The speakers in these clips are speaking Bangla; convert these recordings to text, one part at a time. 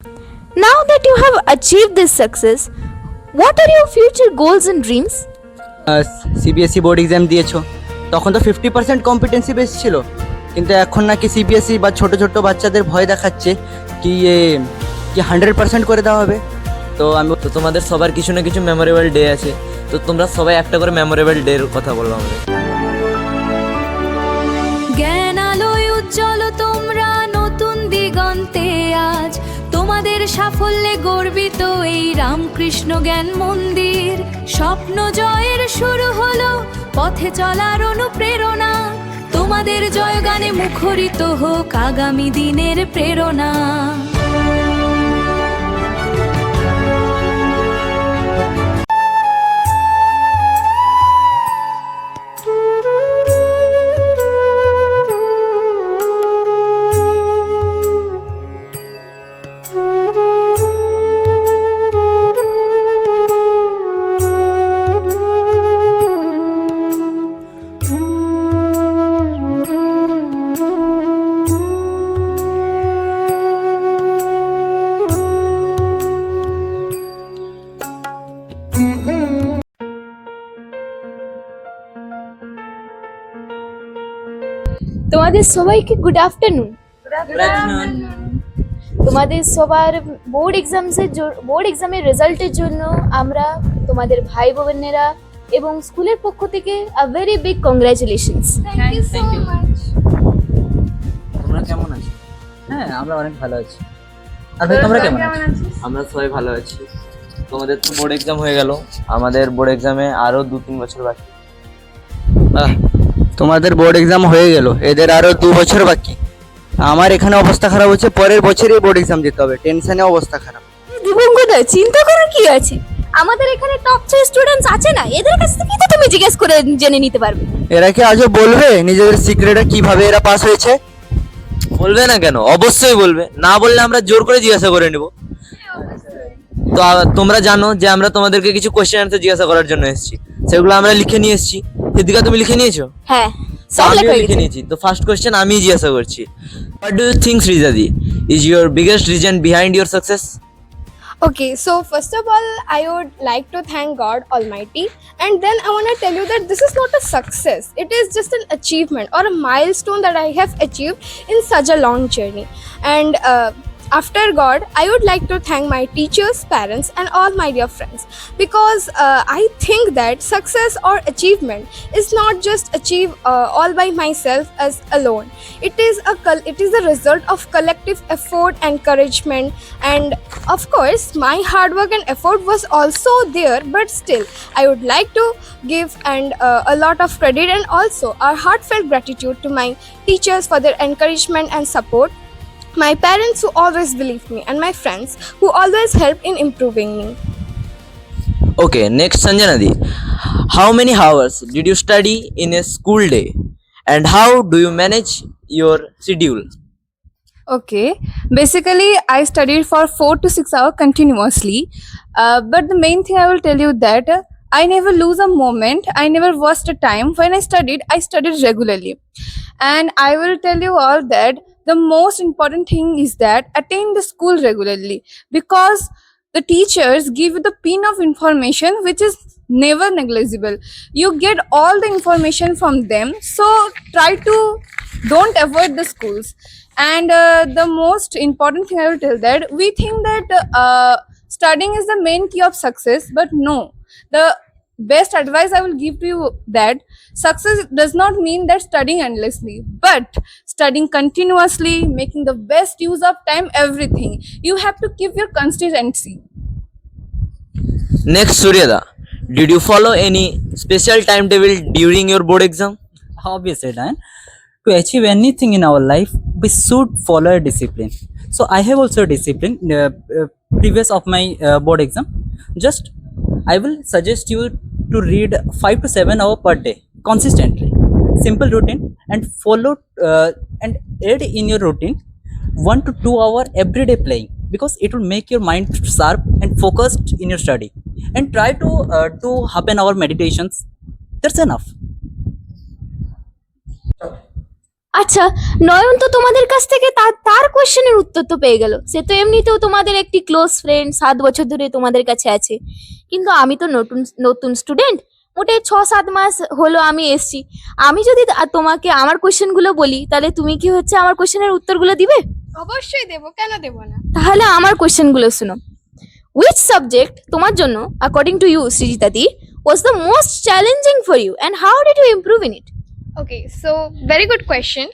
Now that you have achieved this success, what are your future goals and dreams? CBSE board exam দিয়েছো, তখন তো 50% কম্পিটেন্সি বেস ছিল, কিন্তু এখন নাকি সিবিএসই বা ছোট ছোট বাচ্চাদের ভয় দেখাচ্ছে কি কি 100% করে দেওয়া হবে। তো আমি তো তোমাদের সবার কিছু না কিছু মেমোরেবল ডে আছে, তো তোমরা সবাই একটা করে মেমোরেবল ডে এর কথা বলো আমাদের। জ্ঞান আলোয় উজ্জ্বল তোমরা নতুন দিগন্তে আজ, তোমাদের সাফল্যে গর্বিত এই রামকৃষ্ণ জ্ঞান মন্দির। স্বপ্ন জয়ের শুরু হলো, পথে চলার অনুপ্রেরণা, তোমাদের জয়গানে মুখরিত হোক আগামী দিনের প্রেরণা। তোমাদের সবাইকে গুড আফটারনুন। তোমাদের সবার বোর্ড এক্সামের রেজাল্টের জন্য আমরা তোমাদের ভাই বোনেরা এবং স্কুলের পক্ষ থেকে আ ভেরি বিগ কংগ্রাচুলেশনস। তোমরা কেমন আছো? হ্যাঁ, আমরা অনেক ভালো আছি। আর ভাই তোমরা কেমন আছো? আমরা সবাই ভালো আছি। তোমাদের তো বোর্ড এক্সাম হয়ে গেল, আমাদের বোর্ড এক্সামে আরো 2-3 বছর বাকি। তোমাদের বোর্ড এক্সাম হয়ে গেল, এদের আরো 2 বছর বাকি। আমার এখানে অবস্থা খারাপ হচ্ছে, পরের বছরই বোর্ড এক্সাম দিতে হবে, টেনশনে অবস্থা খারাপ। দিবঙ্গদা, চিন্তা করার কি আছে? আমাদের এখানে টপ 6 স্টুডেন্টস আছে না, এদের কাছ থেকে তো তুমি জিজ্ঞেস করে জেনে নিতে পারবে। এরা কি আজও বলবে নিজেদের সিক্রেটে কিভাবে এরা পাস হয়েছে? বলবে না কেন? অবশ্যই বলবে, না বললে আমরা জোর করে জিজ্ঞাসা করে নেব। তো তোমরা জানো যে আমরা তোমাদেরকে কিছু কোশ্চেন আনসার জিজ্ঞাসা করার জন্য এসেছি, সেগুলো আমরা লিখে নিয়ে এসেছি। সিদ্দিকা, তুমি লিখে নিয়েছো? হ্যাঁ, তো আমিও লিখে নিয়েছি। তো ফার্স্ট কোশ্চেন আমি জিজ্ঞাসা করছি, হোয়াট ডু ইউ থিংক সৃজাদি is your biggest reason behind your success? Okay, so first of all, I would like to thank God Almighty, and then I want to tell you that this is not a success, it is just an achievement or a milestone that I have achieved in such a long journey. And after God, I would like to thank my teachers, parents, and all my dear friends, because I think that success or achievement is not just achieved all by myself as alone. It is a result of collective effort, encouragement, and of course my hard work and effort was also there, but still I would like to give a lot of credit and also a heartfelt gratitude to my teachers for their encouragement and support, my parents who always believed me, and my friends who always helped in improving me. Okay, next Sanjana Di, how many hours did you study in a school day, and how do you manage your schedule? Okay, basically I studied for 4 to 6 hours continuously, but the main thing I will tell you that I never lose a moment, I never waste a time. When I studied regularly, and I will tell you all that the most important thing is that attend the school regularly, because the teachers give you the pin of information which is never negligible. You get all the information from them, so try to don't avoid the schools. And the most important thing I will tell that we think that studying is the main key of success, but no, the best advice I will give to you that success does not mean that studying endlessly, but studying continuously, making the best use of time, everything. You have to keep your consistency. Next Suryada, did you follow any special timetable during your board exam? Obviously, Dan. To achieve anything in our life, we should follow a discipline. So I have also a discipline previous of my board exam. Just I will suggest you to read 5 to 7 hours per day consistently. Simple routine, and follow and add in your routine 1 to 2 hours every day playing, because it will make your mind sharp and focused in your study. And try to do half an hour meditations. That's enough. আচ্ছা, নয়ন তো তোমাদের কাছ থেকে তার কোশ্চেনের উত্তর তো পেয়ে গেল। সে তো এমনিতেও তোমাদের একটি ক্লোজ ফ্রেন্ড, 7 বছর ধরে তোমাদের কাছে আছে। কিন্তু আমি তো নতুন নতুন স্টুডেন্ট, মোটে 6-7 মাস হলো আমি এসছি। আমি যদি তোমাকে আমার কোশ্চেনগুলো বলি, তাহলে তুমি কি হচ্ছে আমার কোশ্চেনের উত্তরগুলো দিবে? অবশ্যই দেবো, কেন দেবো না? তাহলে আমার কোশ্চেনগুলো শুনো। Which subject তোমার জন্য, according to you, Srijita di, was the most challenging for you and how did you improve in it? Okay, so very good question.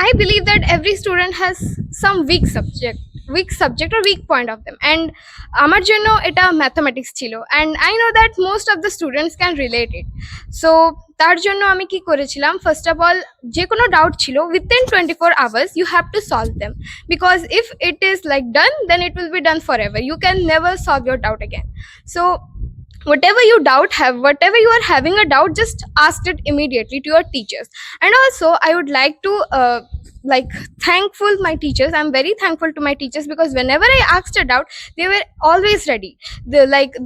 I believe that every student has some weak subject or weak point of them, and আমার জন্য এটা ম্যাথমেটিক্স ছিল, and I know that most of the students can relate it. So তার জন্য আমি কি করেছিলাম, ফার্স্ট অফ অল যে কোনো ডাউট ছিল within 24 hours you have to solve them, because if it is like done, then it will be done forever. You can never solve your doubt again. So whatever you are having a doubt, just ask it immediately to your teachers. And also I would like to thankful my teachers. I'm very thankful to my teachers, because whenever I asked a doubt, they were always ready.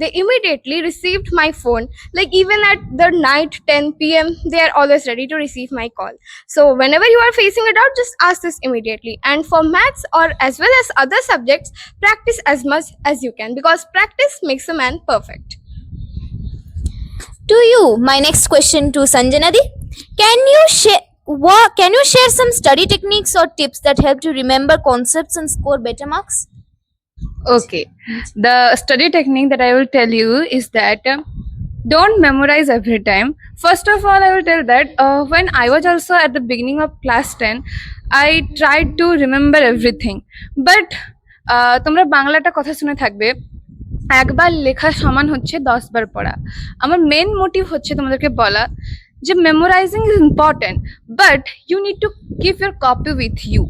They immediately received my phone, like even at the night 10 p.m. they are always ready to receive my call. So whenever you are facing a doubt, just ask this immediately. And for maths or as well as other subjects, practice as much as you can, because practice makes a man perfect. To you, my next question to Sanjana di, can you share some study techniques or tips that help to remember concepts and score better marks? Okay, the study technique that I will tell you is that don't memorize every time. First of all, I will tell that when I was also at the beginning of class 10, I tried to remember everything, but তোমরা বাংলাটা কথা শুনে থাকবে, একবার লেখা সমান হচ্ছে 10 বার পড়া। আমার মেন মোটিভ হচ্ছে তোমাদেরকে বলা যে memorizing is important, but you need to keep your copy with you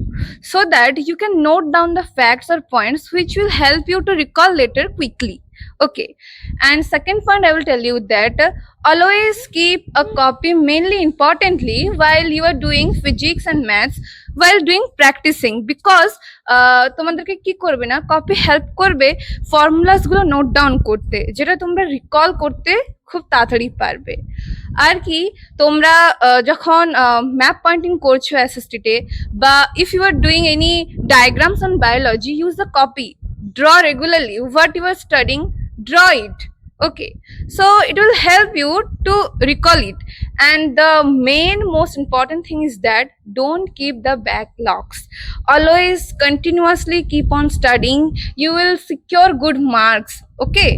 so that you can note down the facts or points which will help you to recall later quickly. Okay, and second point I will tell you that always keep a copy, mainly importantly while you are doing physics and maths, while doing practicing, because তোমাদেরকে কি করবে না, কপি হেল্প করবে ফর্মুলাস গুলো নোট ডাউন করতে, যেটা তোমরা রিকল করতে খুব তাড়াতাড়ি পারবে। আর কি তোমরা যখন ম্যাপ পয়েন্টিং করছো অ্যাসিস্টেটে, বা if you are doing any diagrams on biology, use the copy, draw regularly what you are studying, draw it. Okay, so it will help you to recall it. And the main most important thing is that don't keep the backlogs, always continuously keep on studying, you will secure good marks. Okay,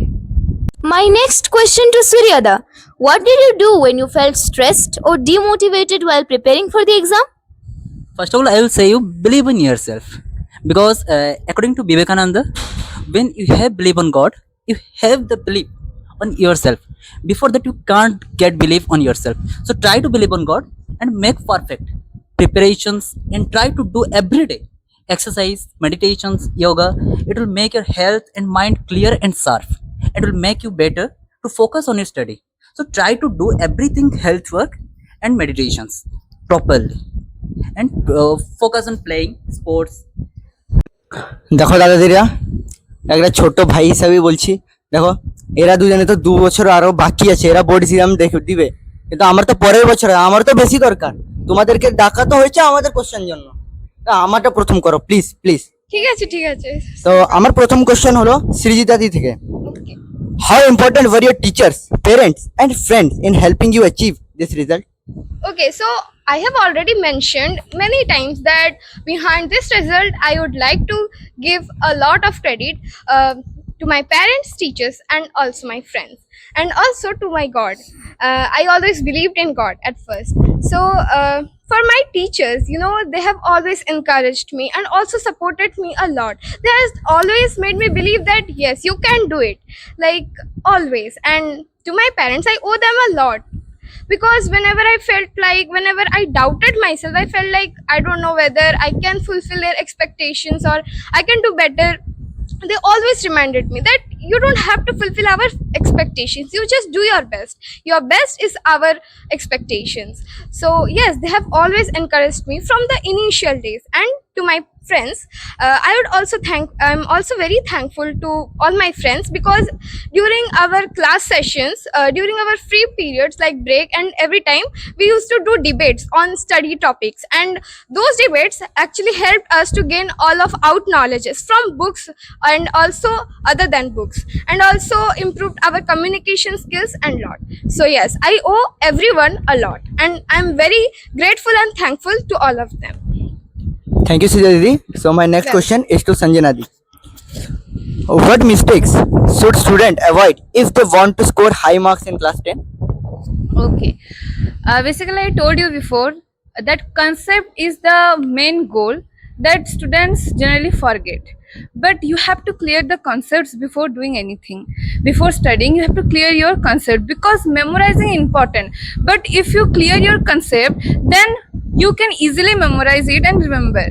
My next question to Suryada, what did you do when you felt stressed or demotivated while preparing for the exam? First of all, I will say you believe in yourself, because according to Vivekananda, when you have belief on God, you have the belief on yourself. Before that, you can't get belief on yourself. So try to believe on God and make perfect preparations, and try to do every day exercise, meditations, yoga. It will make your health and mind clear and sharp. It will make you better to focus on your study. So try to do everything, health work and meditations properly, and focus on playing sports. দেখো দাদাদিরা, একটা ছোট ভাই হিসাবে বলছি, দেখো এরা দুজনে তো 2 বছর আরো বাকি আছে, এরা বোর্ড এক্সাম দিবে, কিন্তু আমার তো পরের বছরে, আমার তো বেশি দরকার। তোমাদেরকে ডাকা তো হয়েছে আমাদের কোশ্চেন জন্য, তা আমারটা প্রথম করো প্লিজ প্লিজ। ঠিক আছে ঠিক আছে। তো আমার প্রথম কোশ্চেন হলো সৃজিতা দি থেকে, Okay. How important were your teachers, parents and friends in helping you achieve this result? Okay, so I have already mentioned many times that behind this result, I would like to give a lot of credit to my parents, teachers, and also my friends, and also to my God. I always believed in God at first. So for my teachers, you know, they have always encouraged me and also supported me a lot. They has always made me believe that yes, you can do it, like always. And to my parents, I owe them a lot, because whenever I doubted myself, I felt like I don't know whether I can fulfill their expectations or I can do better. They always reminded me that you don't have to fulfill our expectations, you just do your best. Your best is our expectations. So yes, they have always encouraged me from the initial days, and to my friends, I'm also very thankful to all my friends, because during our class sessions, during our free periods like break and every time, we used to do debates on study topics, and those debates actually helped us to gain all of out knowledges from books and also other than books, and also improved our communication skills and lot. So yes, I owe everyone a lot, and I'm very grateful and thankful to all of them. Thank you, Sujata Didi. So my next question is to Sanjana Di. What mistakes should student avoid if they want to score high marks in class 10? Okay. Basically, I told you before that concept is the main goal that students generally forget. But you have to clear the concepts before doing anything. Before studying, you have to clear your concept, because memorizing is important. But if you clear your concept, then you can easily memorize it and remember.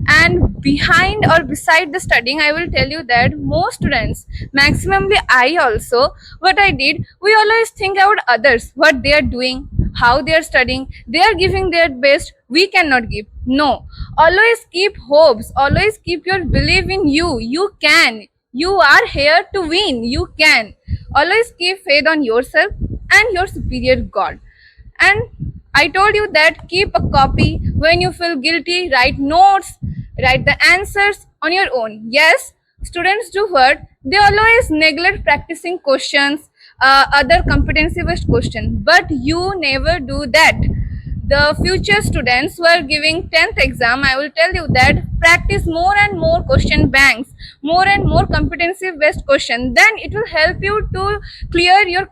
And behind or beside the studying, I will tell you that most students, maximally I also, what I did, we always think about others, what they are doing, how they are studying, they are giving their best, we cannot give. No, always keep hopes, always keep your belief in you. You can, you are here to win, you can. Always keep faith on yourself and your superior God. And I told you that keep a copy. When you feel guilty, write notes, write the answers on your own. Yes, students do what? They always neglect practicing questions, other competency based questions, but you never do that. The future students who are giving 10th exam, I will tell you that practice more and more question banks, more and more competency based question. Then it will help you to clear your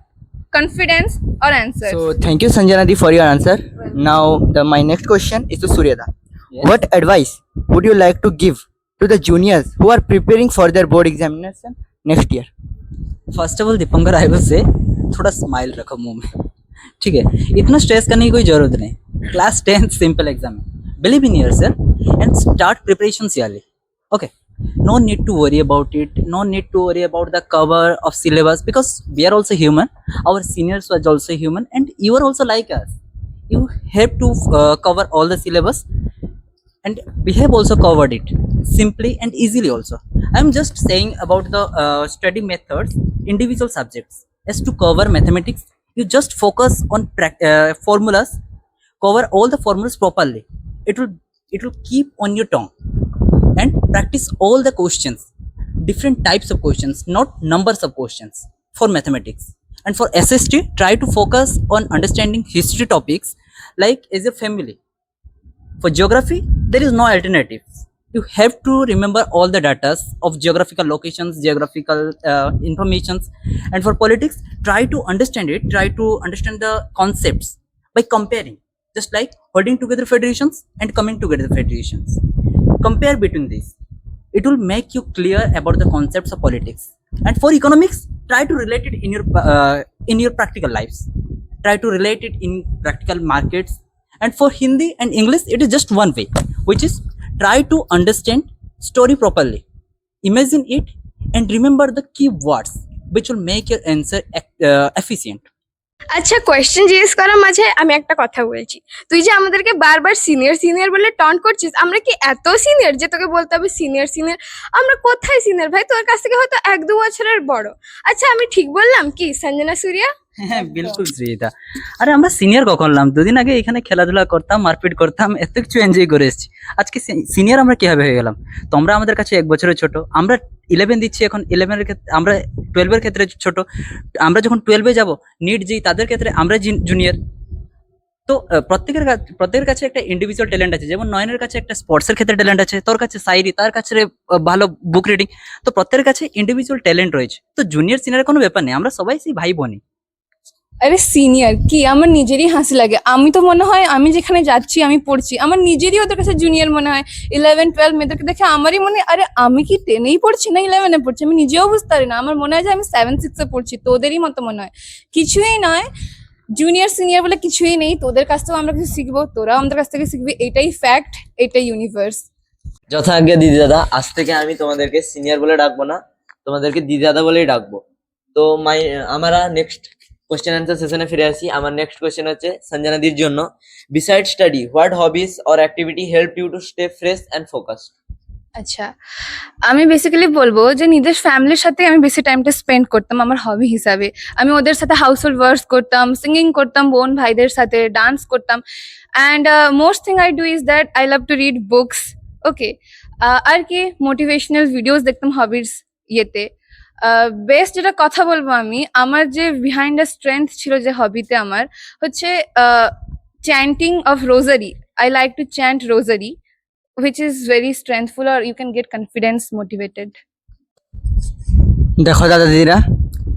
confidence or answers. So thank you, Sanjana Di, for your answer. Now my next question is to Suryada. Yes. What advice would you like to give to the juniors who are preparing for their board examination next year? First of all Dipankar I will say थोड़ा स्माइल रखो मुंह में, ठीक है? इतना स्ट्रेस करने की कोई जरूरत नहीं. क्लास 10 सिंपल एग्जाम है. Believe in yourself and start preparation early. Okay, no need to worry about it, no need to worry about the cover of syllabus, because we are also human, our seniors were also human, and you are also like us. You have to cover all the syllabus, and we have also covered it simply and easily also. I am just saying about the study methods, individual subjects. As to cover mathematics, you just focus on formulas, cover all the formulas properly. It will keep on your tongue, and practice all the questions, different types of questions, not numbers of questions for mathematics. And for SST, try to focus on understanding history topics like as a family. For geography, there is no alternative. You have to remember all the data of geographical locations, geographical informations. And for politics, try to understand it, try to understand the concepts by comparing, just like holding together federations and coming together federations. Compare between these. It will make you clear about the concepts of politics. And for economics, try to relate it in your practical lives. Try to relate it in practical markets. And for Hindi and English, it is just one way, which is try to understand story properly. Imagine it and remember the key words, which will make your answer efficient. আচ্ছা, কোয়েশ্চেন জিজ্ঞেস করার মাঝে আমি একটা কথা বলছি। তুই যে আমাদেরকে বারবার সিনিয়র সিনিয়র বলে টন্ট করছিস, আমরা কি এত সিনিয়র যে তোকে বলতে হবে সিনিয়র সিনিয়র? আমরা কোথায় সিনিয়র ভাই? তোর কাছ থেকে হয়তো 1-2 বছরের বড়। আচ্ছা, আমি ঠিক বললাম কি সঞ্জনা সুরিয়া? হ্যাঁ, বিলকুল শ্রীতা। আরে আমরা সিনিয়র কখন হলাম? দুদিন আগে এখানে খেলাধুলা করতাম, মারপিট করতাম, এত কিছু এনজয় করে এসেছি। আজকে সিনিয়র আমরা কিভাবে হয়ে গেলাম? তোমরা আমাদের কাছে 1 বছরের ছোট, আমরা 11 দিচ্ছি এখন, 11 এর ক্ষেত্রে আমরা 12 এর ক্ষেত্রে ছোট, আমরা যখন 12 এ যাব নিট যেই তাদের ক্ষেত্রে আমরা জুনিয়র। তো প্রত্যেকের কাছে একটা ইন্ডিভিজুয়াল ট্যালেন্ট আছে। যেমন নয়নের কাছে একটা স্পোর্টসের ক্ষেত্রে ট্যালেন্ট আছে, তোর কাছে সাইরি, তার কাছে ভালো বুক রিডিং। তো প্রত্যেকের কাছে ইন্ডিভিজুয়াল ট্যালেন্ট রয়েছে। তো জুনিয়র সিনিয়র কোনো ব্যাপার নেই, আমরা সবাই সেই ভাই বোনই। আরে সিনিয়র কি, আমার নিজেরই হাসি লাগে। আমি তো মনে হয় আমি যেখানে যাচ্ছি, আমি পড়ছি, আমার নিজেরই ওদের কাছে জুনিয়র মনে হয়। 11-12 মেয়েদেরকে দেখে আমারই মনে আরে আমি কি 10-এই পড়ছি না 11-এ পড়ছি, আমি নিজেও বুঝতে পারি না। আমার মনে হয় যে আমি 7-6-এ পড়ছি, তোদেরই মতো মনে হয়। কিছুই নয়, জুনিয়র সিনিয়র বলে কিছুই নেই। তোদের কাছ থেকেও আমরা কিছু শিখবো, তোরা আমাদের কাছ থেকে শিখবি, এটাই ফ্যাক্ট, এটাই ইউনিভার্স। যথাজ্ঞা দিদি দাদা, আজ থেকে আমি তোমাদেরকে সিনিয়র বলে ডাকবো না, তোমাদেরকে দিদি দাদা বলেই ডাকবো। তো আমরা নেক্সট কোশ্চেন অ্যান্সার সেশনে ফিরে আসি। আমার নেক্সট কোশ্চেন হচ্ছে সঞ্জনাদির জন্য। Beside study, what hobbies or activity help you to stay fresh and focused? আচ্ছা, আমি বেসিক্যালি বলবো যে নিজের ফ্যামিলির সাথে আমি বেশি টাইমটা স্পেন্ড করতাম আমার হবি হিসাবে। আমি ওদের সাথে হাউস হোল্ড ওয়ার্কস করতাম, সিঙ্গিং করতাম বোন ভাইদের সাথে, ডান্স করতাম। And most thing I do is that I love to read books. Okay, আর কি মোটিভেশনাল ভিডিওস দেখতাম হবির ইয়েতে। বেস্ট যেটা কথা বলবো আমি, আমার যে বিহাইন্ড দ্য স্ট্রেংথ ছিল যে হবিতে আমার হচ্ছে chanting of রোজারি। I like to chant রোজারি, which is very strengthful, or you can get confidence motivated. দেখো দাদা দিদিরা,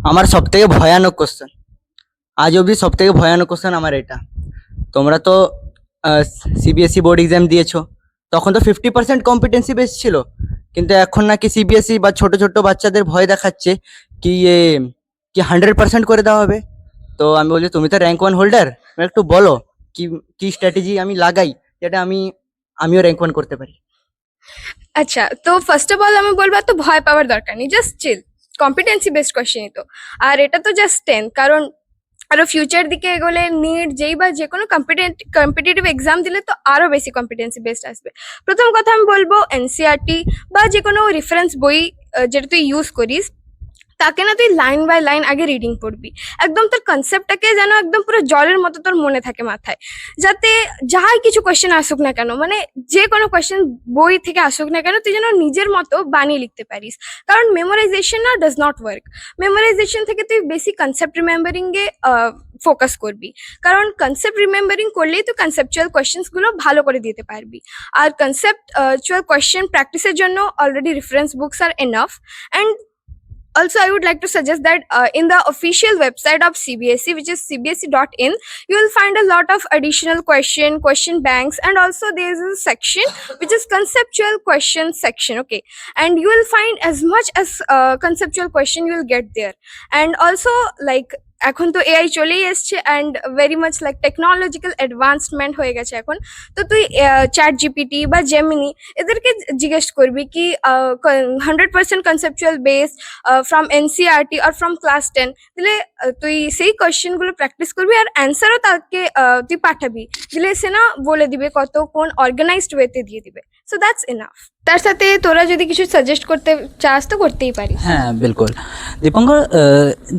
আমার সব থেকে ভয়ানক কোশ্চেন, আজ অবধি সব থেকে ভয়ানক কোশ্চেন আমার এটা। তোমরা তো সিবিএসসি বোর্ড এক্সাম দিয়েছো, তখন তো 50% কম্পিটেন্সি বেস ছিল, কিন্তু এখন নাকি সিবিএসসি বা ছোট ছোট বাচ্চাদের ভয় দেখাচ্ছে কি 100% করে দেওয়া হবে। তো আমি বলি তুমি তো র্যাঙ্ক 1 হোল্ডার, একটু বলো কি কি স্ট্র্যাটেজি আমি লাগাই যেটা আমিও র্যাঙ্ক 1 করতে পারি। আচ্ছা, তো ফার্স্ট অফ অল আমি বলবো তো ভয় পাওয়ার দরকার নেই, জাস্ট চিল। কম্পিটেন্সি বেসড কোশ্চেনই তো, আর এটা তো জাস্ট 10, কারণ আরো ফিউচার দিকে এগোলে নিট যেই বা যে কোনো কম্পিটিটিভ এক্সাম দিলে তো আরো বেশি কম্পিটেন্সি বেসড আসবে। প্রথম কথা আমি বলবো এনসিআরটি বা যে কোনো রেফারেন্স বই যেটা তুই ইউজ করিস, তাকে না তুই লাইন বাই লাইন আগে রিডিং পড়বি, একদম তোর কনসেপ্টটাকে যেন একদম পুরো জলের মতো তোর মনে থাকে মাথায়, যাতে যাই কিছু কোয়েশ্চেন আসুক না কেন, মানে যে কোনো কোয়েশ্চেন বই থেকে আসুক না কেন, তুই যেন নিজের মতো বানিয়ে লিখতে পারিস। কারণ মেমোরাইজেশন না ডাজ নট ওয়ার্ক। মেমোরাইজেশন থেকে তুই বেশি কনসেপ্ট রিমেম্বারিং এ ফোকাস করবি, কারণ কনসেপ্ট রিমেম্বারিং করলেই তুই কনসেপচুয়াল কোয়েশ্চেন্সগুলো ভালো করে দিতে পারবি। আর কনসেপ্টচুয়াল কোয়েশ্চেন প্র্যাকটিসের জন্য already reference books are enough. And also, I would like to suggest that in the official website of CBSE, which is cbse.in, you will find a lot of additional question banks, and also there is a section which is conceptual question section. Okay, and you will find as much as conceptual question you will get there. And also, like, এখন তো এআই চলেই এসছে and very much like technological advancement হয়ে গেছে এখন। তো তুই চ্যাট জিপিটি বা জেমিনি এদেরকে জিজ্ঞেস করবি কি 100% conceptual base form NCERT are from class 10, দিলে তুই সেই কোয়েশ্চেনগুলো প্র্যাকটিস করবি আর অ্যান্সারও তাকে তুই পাঠাবি, দিলে সে না বলে দিবে কত কোন অর্গানাইজড ওয়েতে দিয়ে দিবে। So that's enough. তার সাথে তোরা যদি কিছু সাজেস্ট করতে চাস তো করতেই পারিস। হ্যাঁ বিলকুল দীপঙ্কর,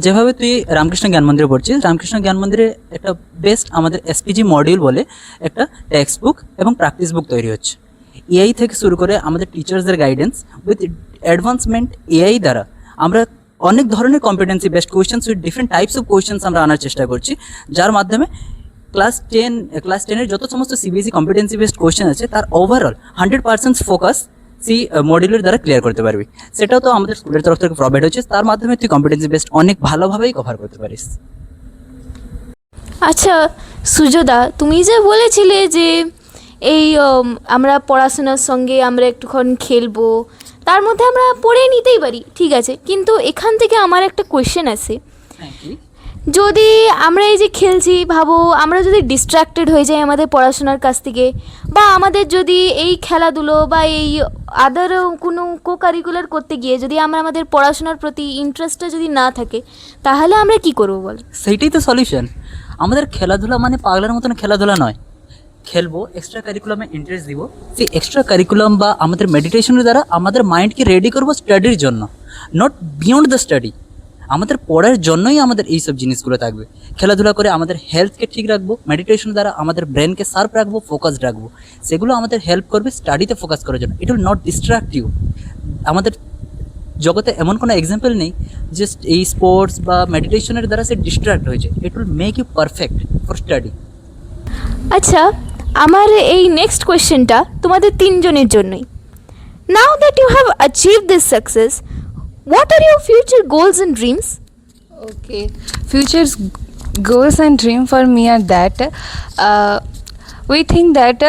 যেভাবে তুই রামকৃষ্ণ জ্ঞান মন্দিরে পড়ছিস, রামকৃষ্ণ জ্ঞান মন্দিরে একটা বেস্ট আমাদের এসপিজি মডিউল বলে একটা টেক্সট বুক এবং প্র্যাকটিস বুক তৈরি হচ্ছে। এআই থেকে শুরু করে আমাদের টিচার্সদের গাইডেন্স উইথ অ্যাডভান্সমেন্ট এআই দ্বারা আমরা অনেক ধরনের competency based questions with different types of questions আমরা আনার চেষ্টা করছি, যার মাধ্যমে ক্লাস 10-এর যত সমস্ত সিবিএসই কম্পিটেন্সি বেসড কোয়েশ্চেন আছে তার ওভারঅল 100% ফোকাস সি মডিউলের দ্বারা ক্লিয়ার করতে পারবি। সেটাও তো আমাদের স্কুলের তরফ থেকে প্রোভাইড হচ্ছে, তার মাধ্যমে তুই কম্পিটেন্সি বেসড অনেক ভালোভাবেই কভার করতে পারিস। আচ্ছা সুজোদা, তুমি যে বলেছিলে যে এই আমরা পড়াশোনার সঙ্গে আমরা একটুক্ষণ খেলবো, তার মধ্যে আমরা পড়ে নিতেই পারি, ঠিক আছে, কিন্তু এখান থেকে আমার একটা কোয়েশ্চেন আছে। যদি আমরা এই যে খেলছি, ভাবো আমরা যদি ডিস্ট্র্যাক্টেড হয়ে যাই আমাদের পড়াশোনার কাছ থেকে, বা আমাদের যদি এই খেলাধুলো বা এই আদার কোনো কো কারিকুলার করতে গিয়ে যদি আমাদের পড়াশোনার প্রতি ইন্টারেস্টটা যদি না থাকে, তাহলে আমরা কি করবো বল? সেইটাই তো সলিউশন। আমাদের খেলাধুলা মানে পাগলার মতন খেলাধুলা নয়, খেলবো, এক্সট্রা কারিকুলামে ইন্টারেস্ট দিব, সেই এক্সট্রা কারিকুলাম বা আমাদের মেডিটেশনের দ্বারা আমাদের মাইন্ডকে রেডি করবো স্টাডির জন্য, নট বিয়ন্ড দ্য স্টাডি। আমাদের পড়ার জন্যই আমাদের এইসব জিনিসগুলো থাকবে। খেলাধুলা করে আমাদের হেলথকে ঠিক রাখবো, মেডিটেশন দ্বারা আমাদের ব্রেনকে শার্প রাখবো, ফোকাসড রাখবো, সেগুলো আমাদের হেল্প করবে স্টাডিতে ফোকাস করার জন্য। It will not distract you. আমাদের জগতে এমন কোনো এক্সাম্পল নেই জাস্ট এই স্পোর্টস বা মেডিটেশনের দ্বারা সে ডিস্ট্র্যাক্ট হয়েছে। It will make you perfect for study. আচ্ছা, আমার এই নেক্সট কোয়েশ্চেনটা তোমাদের তিনজনের জন্যই। Now that you have achieve this success, what are your future goals and dreams? Okay, future's goals and dream for me are that we think that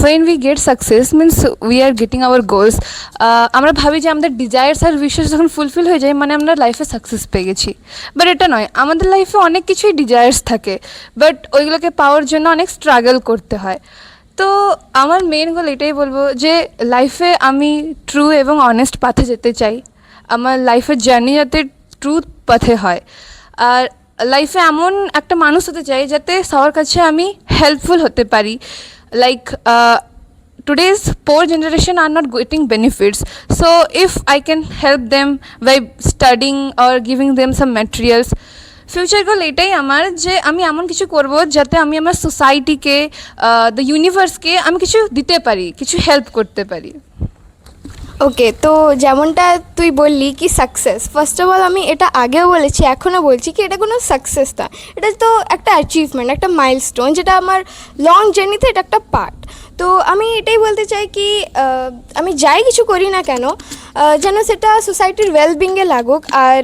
when we get success means we are getting our goals. আমরা ভাবি যে আমাদের ডিজায়ার্স আর উইশেস যখন ফুলফিল হয়ে যায় মানে আমরা লাইফে সাকসেস পেয়ে গেছি, বাট এটা নয়। আমাদের লাইফে অনেক কিছুই ডিজায়ার্স থাকে, বাট ওইগুলোকে পাওয়ার জন্য অনেক স্ট্রাগল করতে হয়। তো আমার মেন গোল এটাই বলবো যে লাইফে আমি ট্রু এবং অনেস্ট পাথে যেতে চাই, আমার লাইফের জার্নি যাতে ট্রুথ পথে হয়। আর লাইফে এমন একটা মানুষ হতে চাই যাতে সবার কাছে আমি হেল্পফুল হতে পারি। Like today's poor generation are not getting benefits, so if I can help them by studying or giving them some materials, future goal এটাই আমার যে আমি এমন কিছু করব যাতে আমি আমার সোসাইটিকে, দ্য ইউনিভার্সকে আমি কিছু দিতে পারি, কিছু হেল্প করতে পারি। ওকে, তো যেমনটা তুই বললি কি সাকসেস, ফার্স্ট অফ অল আমি এটা আগেও বলেছি এখনও বলছি কি এটা কোনো সাকসেস না, এটা তো একটা অ্যাচিভমেন্ট, একটা মাইলস্টোন, যেটা আমার লং জার্নিতে এটা একটা পার্ট। তো আমি এটাই বলতে চাই কি আমি যাই কিছু করি না কেন যেন সেটা সোসাইটির ওয়েলবিংয়ে লাগুক, আর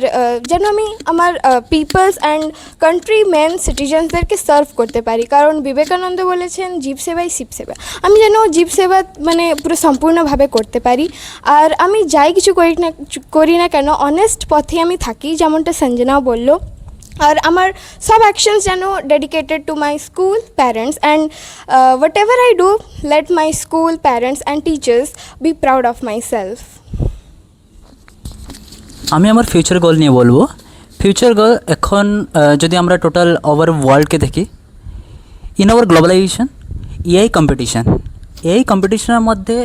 যেন আমি আমার পিপলস অ্যান্ড কান্ট্রি ম্যান সিটিজেন্সদেরকে সার্ভ করতে পারি। কারণ বিবেকানন্দ বলেছেন জীব সেবাই শিব সেবা, আমি যেন জীব সেবা মানে পুরো সম্পূর্ণভাবে করতে পারি। আর আমি যাই কিছু করি না কেন অনেস্ট পথে আমি থাকি, যেমনটা সঞ্জনাও বললো। আর আমার সব অ্যাকশনস যেন dedicated to my school parents, and what ever I do let my school parents and teachers be proud of my self. আমি আমার ফিউচার গোল নিয়ে বলবো। ফিউচার গোল এখন যদি আমরা টোটাল ওভার ওয়ার্ল্ডকে দেখি, ইন আওয়ার গ্লোবালাইজেশন, এআই কম্পিটিশনের মধ্যে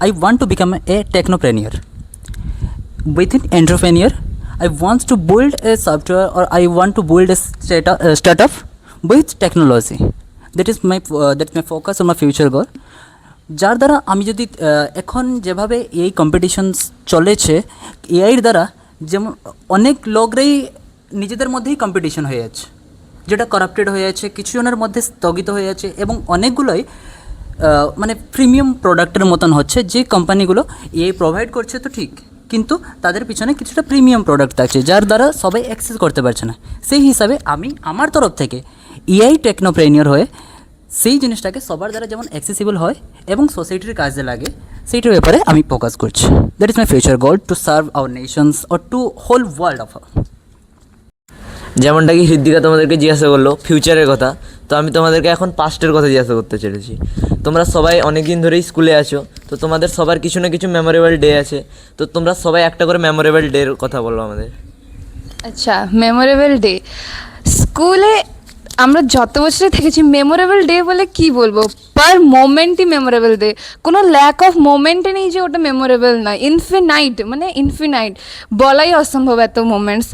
I want to become a technopreneur. Within entrepreneur I want to build a software, or I want to build a startup with technology. That's my focus on my future goal. যার দ্বারা আমি যদি এখন যেভাবে এই কম্পিটিশনস চলেছে এআইয়ের দ্বারা, যেমন অনেক লোকরাই নিজেদের মধ্যেই কম্পিটিশন হয়ে যাচ্ছে, যেটা করাপ্টেড হয়ে যাচ্ছে, কিছু জনের মধ্যে স্থগিত হয়ে যাচ্ছে, এবং অনেকগুলোই মানে প্রিমিয়াম প্রোডাক্টের মতন হচ্ছে, যে কোম্পানিগুলো এআই প্রোভাইড করছে তো ঠিক, কিন্তু তাদের পিছনে কিছুটা প্রিমিয়াম প্রোডাক্ট থাকছে যার দ্বারা সবাই অ্যাক্সেস করতে পারছে না। সেই হিসাবে আমি আমার তরফ থেকে এআই টেকনোপ্রেনিয়র হয়ে সেই জিনিসটাকে সবার দ্বারা যেমন অ্যাক্সেসিবল হয় এবং সোসাইটির কাজে লাগে, সেইটার ব্যাপারে আমি ফোকাস করছি। That is my future goal to serve our nations or to whole world of. যেমনটা কি হৃদ্দিকা তোমাদেরকে জিজ্ঞাসা করলো ফিউচারের কথা, তো আমি তোমাদেরকে এখন পাস্টের কথা জিজ্ঞাসা করতে চলেছি। তোমরা সবাই অনেক দিন ধরেই স্কুলে আছো, তো তোমাদের সবার কিছু না কিছু মেমোরেবল ডে আছে, তো তোমরা সবাই একটা করে মেমোরেবল ডের কথা বলো আমাদের। আচ্ছা, মেমোরেবল ডে স্কুলে আমরা যত বছরে থেকেছি, মেমোরেবল ডে বলে কি বলবো, পার মোমেন্টই মেমোরেবল ডে, কোনো ল্যাক অফ মোমেন্টে নেই যে ওটা মেমোরেবল নয়। ইনফিনাইট বলাই অসম্ভব এত মোমেন্টস।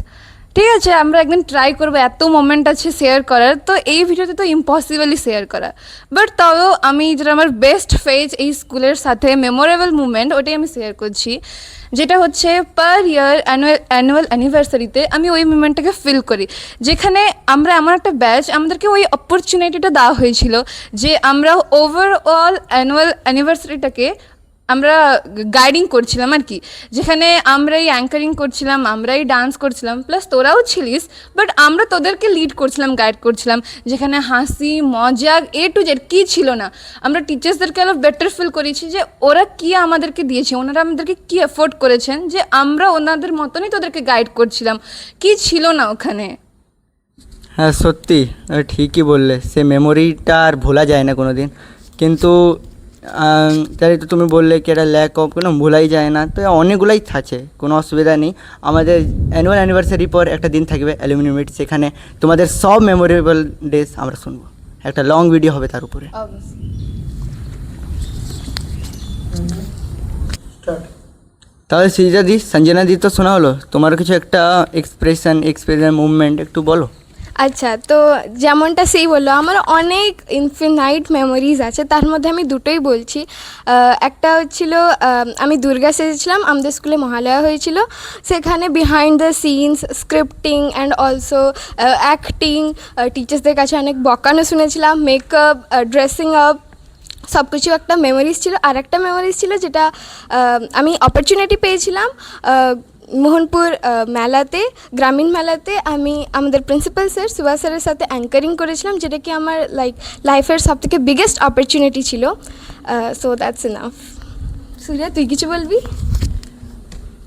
ঠিক আছে, আমরা একদিন ট্রাই করবো, এত মোমেন্ট আছে শেয়ার করার, তো এই ভিডিওতে তো ইম্পসিবলই শেয়ার করা, বাট তাও আমি যেটা আমার বেস্ট ফেজ এই স্কুলের সাথে মেমোরেবল মুমেন্ট, ওটাই আমি শেয়ার করছি, যেটা হচ্ছে পার ইয়ার অ্যানুয়াল অ্যানিভার্সারিতে আমি ওই মুমেন্টটাকে ফিল করি, যেখানে আমরা এমন একটা ব্যাচ, আমাদেরকে ওই অপরচুনিটিটা দেওয়া হয়েছিল যে আমরা ওভারঅল অ্যানুয়াল অ্যানিভার্সারিটাকে আমরা গাইডিং করছিলাম আর কি, যেখানে আমরাই অ্যাঙ্কারিং করছিলাম, আমরাই ডান্স করছিলাম, প্লাস তোরাও ছিলিস, বাট আমরা তোদেরকে লিড করছিলাম, গাইড করছিলাম, যেখানে হাসি মজাক এ টু জেড কী ছিল না। আমরা টিচার্সদেরকে আরও বেটার ফিল করেছি যে ওরা কী আমাদেরকে দিয়েছে, ওনারা আমাদেরকে কী এফোর্ড করেছেন, যে আমরা ওনাদের মতনই তোদেরকে গাইড করছিলাম, কী ছিল না ওখানে। হ্যাঁ সত্যি ঠিকই বললে, সে মেমোরিটা আর ভোলা যায় না কোনো দিন। কিন্তু তাই তো তুমি বললে কি এটা ল্যাক অফ কোনো ভোলাই যায় না, তো অনেকগুলাই থাকে, কোনো অসুবিধা নেই। আমাদের অ্যানুয়াল অ্যানিভার্সারি পর একটা দিন থাকবে অ্যালুমিনি মিট, সেখানে তোমাদের সব মেমোরেবল ডেজ আমরা শুনবো, একটা লং ভিডিও হবে তার উপরে। তাহলে সৃজা দি, সঞ্জনা দি তো শোনা হলো, তোমারও কিছু একটা এক্সপ্রেশন মুভমেন্ট একটু বলো। আচ্ছা, তো যেমনটা সেই বললো, আমার অনেক ইনফিনাইট মেমোরিজ আছে, তার মধ্যে আমি দুটোই বলছি। একটা হচ্ছিল আমি দুর্গা সেজেছিলাম, আমাদের স্কুলে মহালয়া হয়েছিল, সেখানে behind the scenes scripting and also acting, টিচার্সদের কাছে অনেক বকানো শুনেছিলাম, মেকআপ, ড্রেসিং আপ, সব কিছু একটা মেমোরিজ ছিল। আর একটা মেমোরিজ ছিল যেটা আমি অপরচুনিটি পেয়েছিলাম মোহনপুর মেলাতে, গ্রামীণ মেলাতে আমি আমাদের প্রিন্সিপাল স্যার সুভাষ স্যারের সাথে অ্যাঙ্কারিং করেছিলাম, যেটা কি আমার লাইফের সবথেকে বিগেস্ট অপরচুনিটি ছিল। So that's enough. সূর্যা, তুই কিছু বলবি?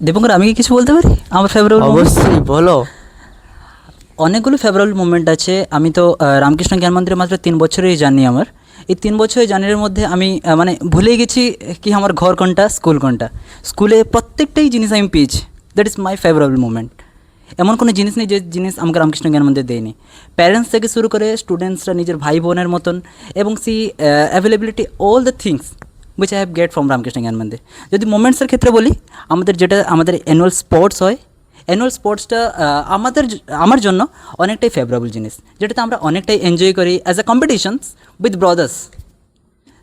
দীপঙ্কর, আমি কি কিছু বলতে পারি? আমার ফেভারিট অবশ্যই বলো। অনেকগুলো ফেভারিট মুভমেন্ট আছে। আমি তো রামকৃষ্ণ জ্ঞান মন্দিরে মাত্র 3 বছরেই জানি। আমার এই 3 বছরের জার্নির মধ্যে আমি মানে ভুলে গেছি কি আমার ঘর কোনটা, স্কুল কোনটা। স্কুলে প্রত্যেকটাই জিনিস আমি পেয়েছি, that is my favourite movement. এমন কোনো জিনিস নেই যে জিনিস আমাকে রামকৃষ্ণ জ্ঞান মন্দির দেয়নি। প্যারেন্টস থেকে শুরু করে স্টুডেন্টসরা নিজের ভাই বোনের মতন, এবং availability all the things which I have get from Ramakrishna জ্ঞান মন্দির। যদি মোমেন্টসের ক্ষেত্রে বলি, আমাদের অ্যানুয়াল স্পোর্টস হয়, অ্যানুয়াল স্পোর্টসটা আমার জন্য অনেকটাই ফেভারেবল জিনিস, যেটাতে আমরা অনেকটাই এনজয় করি as a competitions with brothers.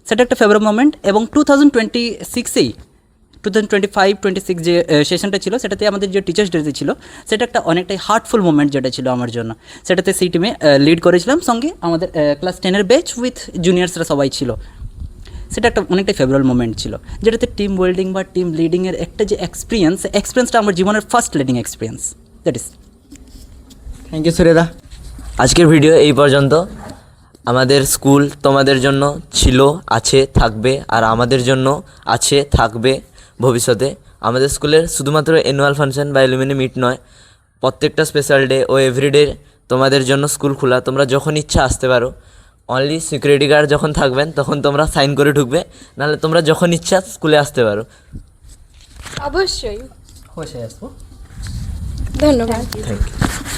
সেটা একটা ফেভারেবল মোমেন্ট। এবং 2025-26 যে সেশনটা ছিল, সেটাতে আমাদের যে টিচার্স ডেতে ছিল, সেটা একটা অনেকটাই হার্টফুল মোমেন্ট যেটা ছিল আমার জন্য। সেটাতে সেই টিমে লিড করেছিলাম, সঙ্গে আমাদের ক্লাস 10-এর ব্যাচ উইথ জুনিয়র্সরা সবাই ছিল। সেটা একটা অনেকটাই ফেভারেবল মোমেন্ট ছিল, যেটাতে টিম বিল্ডিং বা টিম লিডিংয়ের একটা যে এক্সপিরিয়েন্সটা আমার জীবনের first leading experience, that is. Thank you সুরেদা। আজকের ভিডিও এই পর্যন্ত। আমাদের স্কুল তোমাদের জন্য ছিল, আছে, থাকবে, আর আমাদের জন্য আছে, থাকবে ভবিষ্যতে। আমাদের স্কুলের শুধুমাত্র অ্যানুয়াল ফাংশন বা অ্যালুমিনি মিট নয়, প্রত্যেকটা স্পেশাল ডে ও এভরিডে তোমাদের জন্য স্কুল খোলা। তোমরা যখন ইচ্ছা আসতে পারো। অনলি সিকিউরিটি গার্ড যখন থাকবেন তখন তোমরা সাইন করে ঢুকবে, নাহলে তোমরা যখন ইচ্ছা স্কুলে আসতে পারো। অবশ্যই। অবশ্যই আসবো। ধন্যবাদ। Thank you.